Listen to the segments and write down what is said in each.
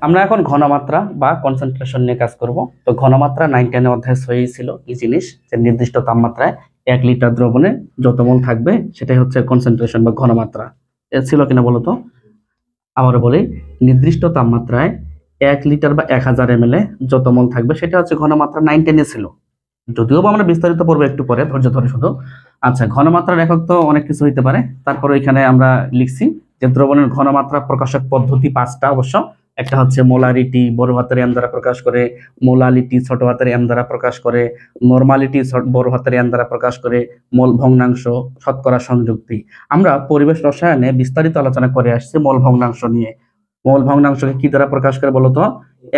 আমরা এখন ঘনমাত্রা বা কনসেন্ট্রেশন নিয়ে কাজ করব। তো ঘনমাত্রা 9-10 অধ্যায় সই ছিল এই জিনিস যে নির্দিষ্ট তাপমাত্রায় 1 লিটার দ্রবণে যত মোল থাকবে সেটাই হচ্ছে কনসেন্ট্রেশন বা ঘনমাত্রা। এ ছিল কিনা বলো তো? আবারও বলি, নির্দিষ্ট তাপমাত্রায় 1 লিটার বা 1000 ml যত মোল থাকবে সেটা হচ্ছে ঘনমাত্রা 9-10 ছিল। যদিও বা আমরা বিস্তারিত পড়বো একটু পরে, ধৈর্য ধরে শুধু। আচ্ছা, ঘনমাত্রার একক তো অনেক কিছু হইতে পারে। তারপরে এখানে আমরা লিখছি যে দ্রবণের ঘনমাত্রা প্রকাশক পদ্ধতি 5টা অবশ্য। একটা হচ্ছে মোলারিটি, বড় হাতের এম দ্বারা প্রকাশ করে, মোলালিটি ছোট হাতের এম দ্বারা প্রকাশ করে, নরমালিটি বড় হাতের এম দ্বারা প্রকাশ করে, মোল ভগ্নাংশ, শতকরা সংযুক্তি। আমরা পরিবেশ রসায়নে বিস্তারিত আলোচনা করে আসছি মোল ভগ্নাংশ নিয়ে। মোল ভগ্নাংশকে কি দ্বারা প্রকাশ করে বলতো?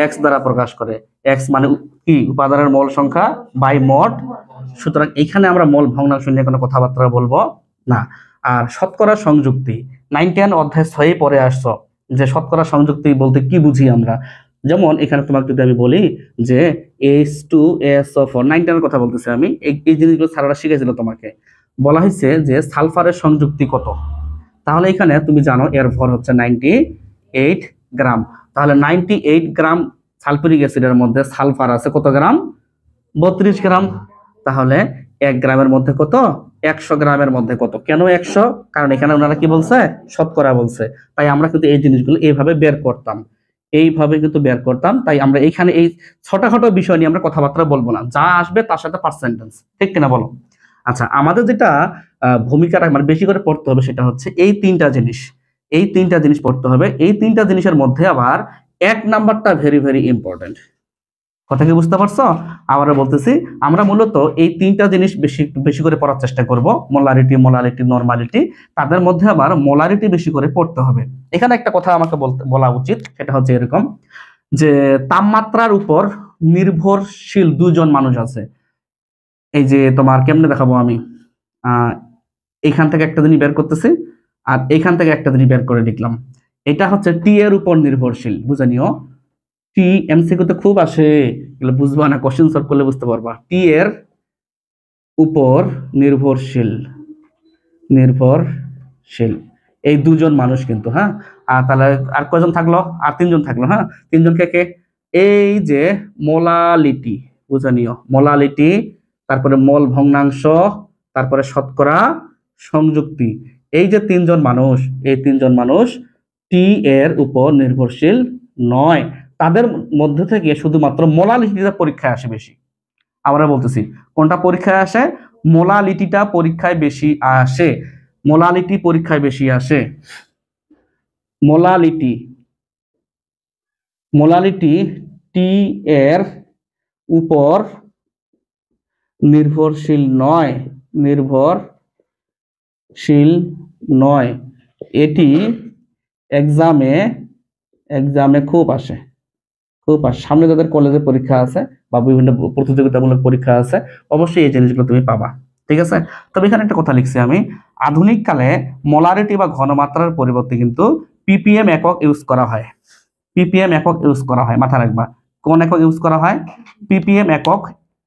এক্স দ্বারা প্রকাশ করে। এক্স মানে কি? উপাদানের মোল সংখ্যা বাই মোট। সুতরাং এখানে আমরা মোল ভগ্নাংশ নিয়ে কোনো কথাবার্তা বলবো না। আর শতকরা সংযুক্তি 9-10 অধ্যায় 6 পরে আসছো যে শতকরা সংযুক্তি বলতে কি বুঝি আমরা। যেমন এখানে তোমাকে যদি আমি বলি যে H2SO4, 9-10 কথা বলতেছি আমি, এই জিনিসগুলো স্যাররা শিখেছিল তোমাকে। বলা হয়েছে যে সালফারের সংযুক্তি কত। তাহলে এখানে তুমি জানো এর ভর হচ্ছে 98 গ্রাম। তাহলে 98 গ্রাম সালফিউরিক অ্যাসিডের মধ্যে সালফার আছে কত গ্রাম? 32 গ্রাম। তাহলে 1 গ্রামের মধ্যে কত? 100 গ্রামের মধ্যে কত? কেন 100? কারণ এখানে ওনারা কি বলছে? শতকরা বলছে। তাই আমরা কিন্তু এই জিনিসগুলো এইভাবে বের করতাম, এইভাবে কিন্তু বের করতাম। তাই আমরা এখানে এই ছোটখাটো বিষয় নিয়ে আমরা কথাবার্তা বলবো না, যা আসবে তার সাথে পার্সেন্টেজ, ঠিক কিনা বলো? আচ্ছা, আমাদের যেটা ভূমিকাটা মানে বেশি করে পড়তে হবে সেটা হচ্ছে এই 3টা জিনিস। এই 3টা জিনিস পড়তে হবে। এই 3টা জিনিসের মধ্যে আবার 1 নাম্বারটা ভেরি ভেরি ইম্পর্টেন্ট। কথা কি বুঝতে পারছো? আবারও বলতেছি, আমরা মূলত এই 3টা জিনিস বেশি বেশি করে পড়ার চেষ্টা করব। Molarity, molality, normality. তাদের মধ্যে আবার মোলারিটি বেশি করে পড়তে হবে। এখানে একটা কথা আমাকে বলা উচিত, সেটা হচ্ছে এরকম যে তাপমাত্রার উপর নির্ভরশীল 2 জন মানুষ আছে। এই যে তোমার কেমনে দেখাবো আমি, এখান থেকে একটা জিনিস বের করতেছি আর এখান থেকে একটা জিনিস বের করে লিখলাম। এটা হচ্ছে টি এর উপর নির্ভরশীল, বুঝে নিও। টি এমসিকিউতে খুব আসে, এগুলো বুঝবা না, কোশ্চেন সলভ করলে বুঝতে পারবা। টি এর উপর নির্ভরশীল, নির্ভরশীল এই 2 জন মানুষ কিন্তু, হ্যাঁ। আর তাহলে আর কয়জন থাকলো? আর 3 জন থাকলো, হ্যাঁ। 3 জন কে কে? এই যে মোলালিটি, বুঝে নিও, মোলালিটি, তারপরে মোল ভগ্নাংশ, তারপরে শতকরা সংযুক্তি। এই যে 3 জন মানুষ, এই 3 জন মানুষ টি এর উপর নির্ভরশীল নয়। তাদের মধ্যে থেকে শুধুমাত্র মোলালিটিটা পরীক্ষায় আসে বেশি। আমরা বলতেছি কোনটা পরীক্ষায় আসে? মোলালিটিটা পরীক্ষায় বেশি আসে। মোলালিটি পরীক্ষায় বেশি আসে। মোলালিটি, মোলালিটি টি এর উপর নির্ভরশীল নয়, নির্ভরশীল নয়। এটি এক্সামে খুব আসে, খুব আসে। সামনে যাদের কলেজে পরীক্ষা আছে বা বিভিন্ন প্রতিযোগিতামূলক পরীক্ষা আছে, অবশ্যই এই জিনিসগুলো তুমি পাবা, ঠিক আছে? তবে এখানে একটা কথা লিখছি আমি, আধুনিক কালে মোলারিটি বা ঘনমাত্রার পরিবর্তে কিন্তু পিপিএম একক ইউজ করা হয়। পিপিএম একক ইউজ করা হয়, মাথা রাখবা। কোন একক ইউজ করা হয়? পিপিএম একক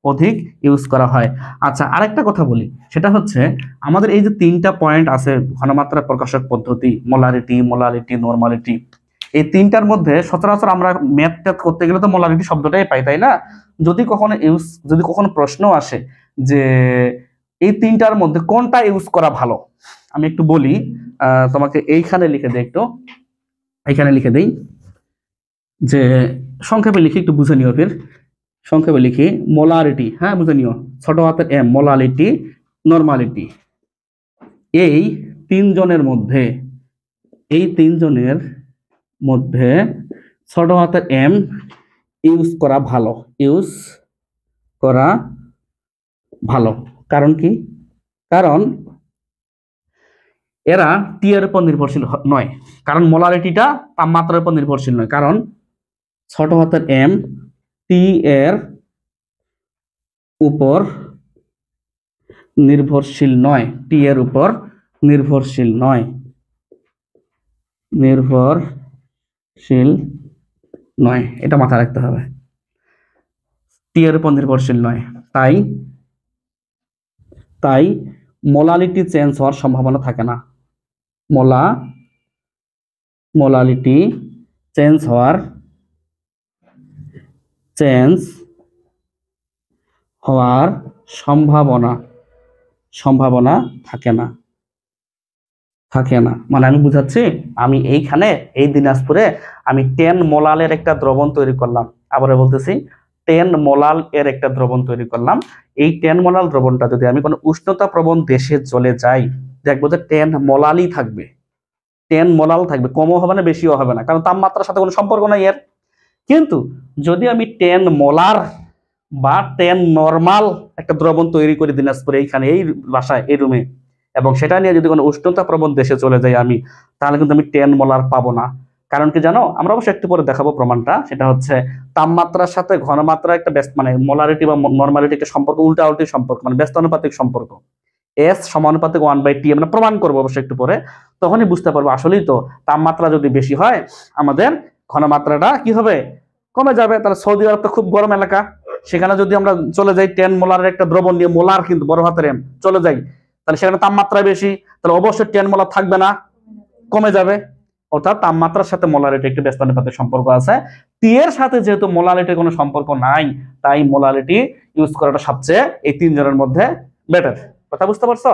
অধিক ইউজ করা হয়। আচ্ছা, আরেকটা কথা বলি, সেটা হচ্ছে আমাদের এই যে 3টা পয়েন্ট আছে, ঘনমাত্রা প্রকাশক পদ্ধতি, মোলারিটি, মোলালিটি, নরমালিটি, এই 3টার মধ্যে সচরাচর আমরা ম্যাথ করতে গেলে তো মোলারিটি শব্দটাই পাই, তাই না? যদি কখনো প্রশ্ন আসে যে এই 3টার মধ্যে কোনটা ইউজ করা ভালো, আমি একটু বলি তোমাকে। এইখানে লিখে দিই, একটু এইখানে লিখে দিই যে সংক্ষেপে লিখি, একটু বুঝে নিও। ফির সংক্ষেপে লিখি মোলারিটি, হ্যাঁ বুঝে নিও, ছোট হাতের এম, মোলালিটি, নরমালিটি। এই 3 জনের মধ্যে, এই 3 জনের মধ্যে ছোট হাতের এম ইউজ করা ভালো, ইউজ করা ভালো। কারণ কি? কারণ এরা টি এর উপর নির্ভরশীল নয়, কারণ মোলারিটিটা তাপমাত্রার উপর নির্ভরশীল নয়, কারণ ছোট হাতের এম টি এর উপর নির্ভরশীল নয়, টি এর উপর নির্ভরশীল নয়, নির্ভরশীল নয়, এটা মাথায় রাখতে হবে। টি এর উপর নির্ভরশীল নয়, তাই মোলালিটি চেঞ্জ হওয়ার সম্ভাবনা থাকে না। মোলালিটি চেঞ্জ হওয়ার চেঞ্জ হওয়ার সম্ভাবনা থাকে না। মানে আমি বুঝাচ্ছি, আমি এইখানে এই দিনাজপুরে আমি 10 মোলালের একটা দ্রবণ তৈরি করলাম। আবারও বলতেছি, 10 মোলাল এর একটা দ্রবণ তৈরি করলাম। এই 10 মোলাল দ্রবণটা যদি আমি কোনো উষ্ণতা প্রবণ দেশে চলে যাই, দেখবো যে 10 মোলালই থাকবে, 10 মোলাল থাকবে, কমও হবে না বেশিও হবে না, কারণ তাপমাত্রার সাথে কোনো সম্পর্ক নাই এর। কিন্তু যদি আমি 10 মোলার বা 10 নরমাল একটা দ্রবণ তৈরি করি দিনাজপুরে এইখানে এই বাসায় এই রুমে, এবং সেটা নিয়ে যদি কোনো উষ্ণতা প্রবণ দেশে চলে যাই আমি, তাহলে কিন্তু আমি 10 মোলার পাবো না। কারণ কি জানো, আমরা অবশ্য একটু পরে দেখাবো প্রমাণটা। সেটা হচ্ছে তাপমাত্রার সাথে ঘনমাত্রা একটা মানে মোলারিটি বা নরমালিটি একটা সম্পর্ক, উল্টা উল্টি সম্পর্ক, মানে ব্যস্তানুপাতিক সম্পর্ক। এস সমানুপাতিক 1/T আমরা প্রমাণ করবো অবশ্য একটু পরে। তখনই বুঝতে পারবো আসলেই তো তাপমাত্রা যদি বেশি হয় আমাদের ঘনমাত্রাটা কি হবে, কমে যাবে। তাহলে সৌদি আরব তো খুব গরম এলাকা, সেখানে যদি আমরা চলে যাই 10 মোলারের একটা দ্রবণ নিয়ে, মোলার কিন্তু বড় হাতের এম, চলে যাই, তাহলে সেখানে তাপমাত্রা বেশি, তাহলে অবশ্যই 10 মোলার থাকবে না, কমে যাবে। অর্থাৎ তাপমাত্রার সাথে মোলারিটি একটি ব্যস্তানুপাতিক সম্পর্ক আছে। টি এর সাথে যেহেতু মোলারিটির কোনো সম্পর্ক নাই, তাই মোলারিটি ইউজ করাটা সবচেয়ে এই তিনজনের মধ্যে বেটার। কথা বুঝতে পারছো?